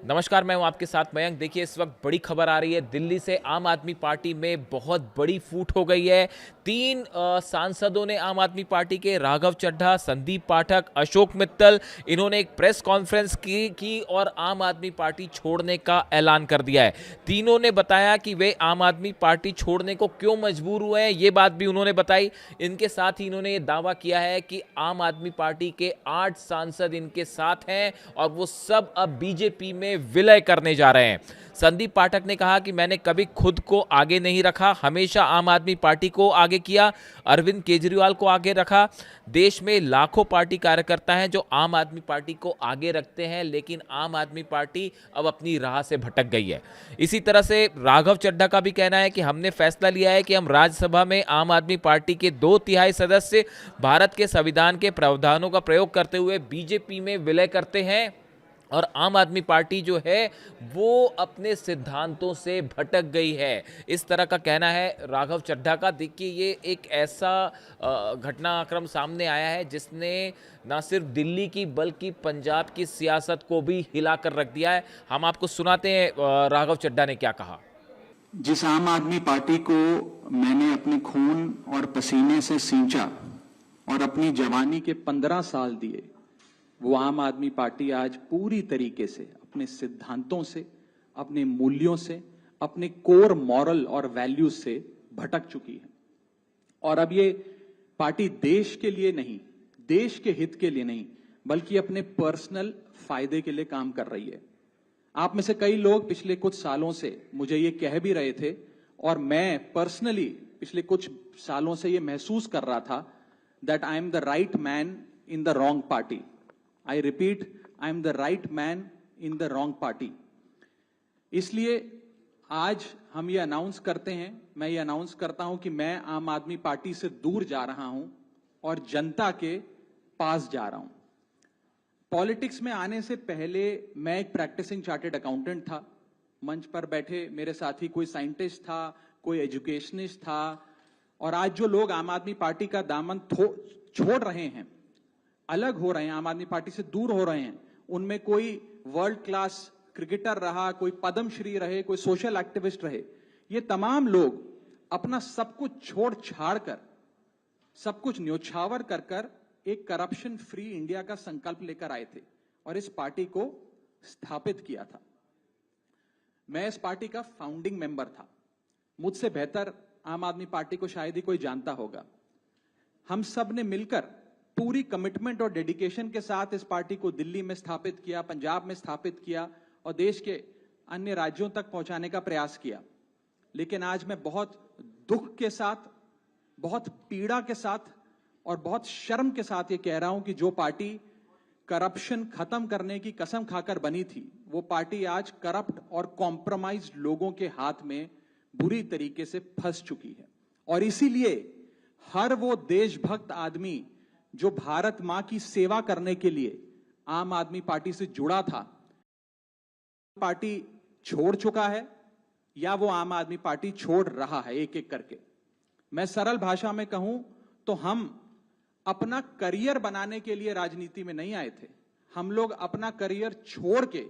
नमस्कार, मैं हूं आपके साथ मयंक। देखिए, इस वक्त बड़ी खबर आ रही है दिल्ली से। आम आदमी पार्टी में बहुत बड़ी फूट हो गई है। तीन सांसदों ने आम आदमी पार्टी के, राघव चड्ढा, संदीप पाठक, अशोक मित्तल, इन्होंने एक प्रेस कॉन्फ्रेंस की और आम आदमी पार्टी छोड़ने का ऐलान कर दिया है। तीनों ने बताया कि वे आम आदमी पार्टी छोड़ने को क्यों मजबूर हुए हैं, ये बात भी उन्होंने बताई। इनके साथ ही इन्होंने ये दावा किया है कि आम आदमी पार्टी के 8 सांसद इनके साथ हैं और वो सब अब बीजेपी में विलय करने जा रहे हैं। संदीप पाठक ने कहा कि मैंने कभी खुद को आगे नहीं रखा, हमेशा आम आदमी पार्टी को आगे किया, अरविंद केजरीवाल को आगे रखा। देश में लाखों पार्टी कार्यकर्ता हैं जो आम आदमी पार्टी को आगे रखते हैं, लेकिन आम आदमी पार्टी अब अपनी राह से भटक गई है। इसी तरह से राघव चड्ढा का भी कहना है कि हमने फैसला लिया है कि हम राज्यसभा में आम आदमी पार्टी के 2/3 सदस्य भारत के संविधान के प्रावधानों का प्रयोग करते हुए बीजेपी में विलय करते हैं और आम आदमी पार्टी जो है वो अपने सिद्धांतों से भटक गई है। इस तरह का कहना है राघव चड्ढा का। देखिए, ये एक ऐसा घटनाक्रम सामने आया है जिसने ना सिर्फ दिल्ली की बल्कि पंजाब की सियासत को भी हिलाकर रख दिया है। हम आपको सुनाते हैं राघव चड्ढा ने क्या कहा। जिस आम आदमी पार्टी को मैंने अपने खून और पसीने से सींचा और अपनी जवानी के 15 साल दिए, वो आम आदमी पार्टी आज पूरी तरीके से अपने सिद्धांतों से, अपने मूल्यों से, अपने कोर मॉरल और वैल्यूज से भटक चुकी है। और अब ये पार्टी देश के लिए नहीं, देश के हित के लिए नहीं, बल्कि अपने पर्सनल फायदे के लिए काम कर रही है। आप में से कई लोग पिछले कुछ सालों से मुझे ये कह भी रहे थे और मैं पर्सनली पिछले कुछ सालों से ये महसूस कर रहा था that I am the right man in the wrong party. I repeat, I am the right man in the wrong party. इसलिए आज हम ये अनाउंस करते हैं, मैं ये अनाउंस करता हूं कि मैं आम आदमी पार्टी से दूर जा रहा हूं और जनता के पास जा रहा हूं। पॉलिटिक्स में आने से पहले मैं एक प्रैक्टिसिंग चार्टर्ड अकाउंटेंट था। मंच पर बैठे मेरे साथी कोई साइंटिस्ट था, कोई एजुकेशनिस्ट था, और आज जो लोग आम आदमी पार्टी का दामन छोड़ रहे हैं, अलग हो रहे हैं, आम आदमी पार्टी से दूर हो रहे हैं, उनमें कोई वर्ल्ड क्लास क्रिकेटर रहा, कोई पद्मश्री रहे, कोई सोशल एक्टिविस्ट रहे। ये तमाम लोग अपना सब कुछ छोड़ छाड़ कर, सब कुछ न्योछावर कर कर एक करप्शन फ्री इंडिया का संकल्प लेकर आए थे और इस पार्टी को स्थापित किया था। मैं इस पार्टी का फाउंडिंग मेंबर था। मुझसे बेहतर आम आदमी पार्टी को शायद ही कोई जानता होगा। हम सब ने मिलकर पूरी कमिटमेंट और डेडिकेशन के साथ इस पार्टी को दिल्ली में स्थापित किया, पंजाब में स्थापित किया और देश के अन्य राज्यों तक पहुंचाने का प्रयास किया। लेकिन आज मैं बहुत दुख के साथ, बहुत पीड़ा के साथ और बहुत शर्म के साथ ये कह रहा हूं कि जो पार्टी करप्शन खत्म करने की कसम खाकर बनी थी, वो पार्टी आज करप्ट और कॉम्प्रोमाइज्ड लोगों के हाथ में बुरी तरीके से फंस चुकी है। और इसीलिए हर वो देशभक्त आदमी जो भारत मां की सेवा करने के लिए आम आदमी पार्टी से जुड़ा था, पार्टी छोड़ चुका है या वो आम आदमी पार्टी छोड़ रहा है एक एक करके। मैं सरल भाषा में कहूं तो हम अपना करियर बनाने के लिए राजनीति में नहीं आए थे। हम लोग अपना करियर छोड़ के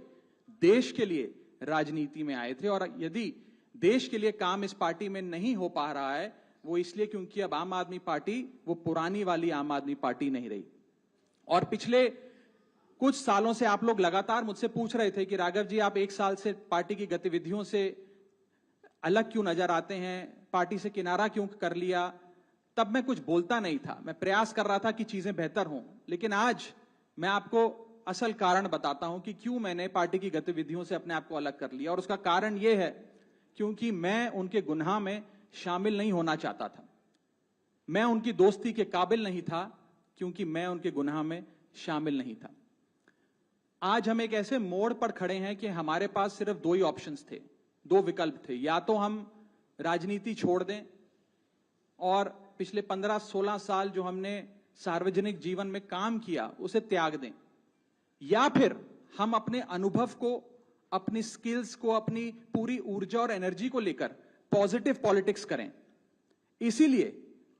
देश के लिए राजनीति में आए थे। और यदि देश के लिए काम इस पार्टी में नहीं हो पा रहा है, वो इसलिए क्योंकि अब आम आदमी पार्टी वो पुरानी वाली आम आदमी पार्टी नहीं रही। और पिछले कुछ सालों से आप लोग लगातार मुझसे पूछ रहे थे कि राघव जी, आप 1 साल से पार्टी की गतिविधियों से अलग क्यों नजर आते हैं, पार्टी से किनारा क्यों कर लिया। तब मैं कुछ बोलता नहीं था, मैं प्रयास कर रहा था कि चीजें बेहतर हों। लेकिन आज मैं आपको असल कारण बताता हूं कि क्यों मैंने पार्टी की गतिविधियों से अपने आप को अलग कर लिया। और उसका कारण यह है क्योंकि मैं उनके गुनाह में शामिल नहीं होना चाहता था। मैं उनकी दोस्ती के काबिल नहीं था क्योंकि मैं उनके गुनाह में शामिल नहीं था। आज हम एक ऐसे मोड़ पर खड़े हैं कि हमारे पास सिर्फ 2 ही ऑप्शंस थे, 2 विकल्प थे। या तो हम राजनीति छोड़ दें और पिछले 15-16 साल जो हमने सार्वजनिक जीवन में काम किया उसे त्याग दें, या फिर हम अपने अनुभव को, अपनी स्किल्स को, अपनी पूरी ऊर्जा और एनर्जी को लेकर पॉजिटिव पॉलिटिक्स करें। इसीलिए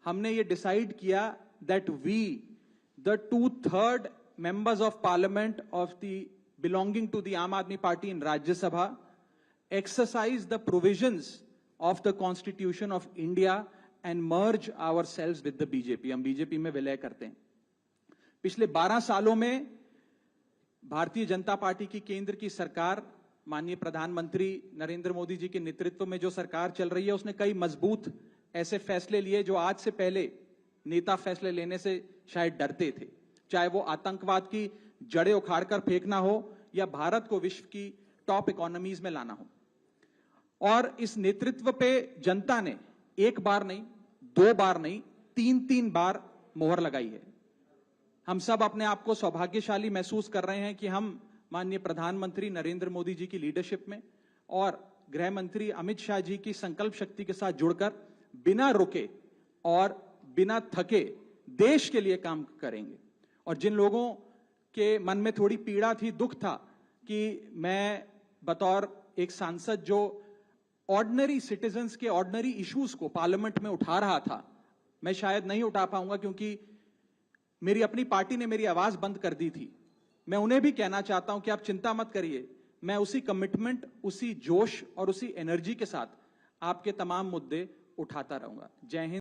हमने ये डिसाइड किया that we, the 2/3 members of parliament of the belonging to the Aam Aadmi Party in Rajya Sabha exercise the provisions of the Constitution of India and merge ourselves with the BJP. हम BJP में विलय करते हैं। पिछले 12 सालों में Bharatiya Janata party की केंद्र की सरकार, माननीय प्रधानमंत्री नरेंद्र मोदी जी के नेतृत्व में जो सरकार चल रही है, उसने कई मजबूत ऐसे फैसले लिए जो आज से पहले नेता फैसले लेने से शायद डरते थे। चाहे वो आतंकवाद की जड़ें उखाड़कर फेंकना हो या भारत को विश्व की टॉप इकोनॉमीज में लाना हो। और इस नेतृत्व पे जनता ने एक बार नहीं, 2 बार नहीं, 3 बार मोहर लगाई है। हम सब अपने आप को सौभाग्यशाली महसूस कर रहे हैं कि हम माननीय प्रधानमंत्री नरेंद्र मोदी जी की लीडरशिप में और गृह मंत्री अमित शाह जी की संकल्प शक्ति के साथ जुड़कर बिना रुके और बिना थके देश के लिए काम करेंगे। और जिन लोगों के मन में थोड़ी पीड़ा थी, दुख था कि मैं बतौर एक सांसद जो ऑर्डिनरी सिटीजन्स के ऑर्डिनरी इश्यूज को पार्लियामेंट में उठा रहा था, मैं शायद नहीं उठा पाऊंगा क्योंकि मेरी अपनी पार्टी ने मेरी आवाज बंद कर दी थी। मैं उन्हें भी कहना चाहता हूं कि आप चिंता मत करिए, मैं उसी कमिटमेंट, उसी जोश और उसी एनर्जी के साथ आपके तमाम मुद्दे उठाता रहूंगा। जय हिंद।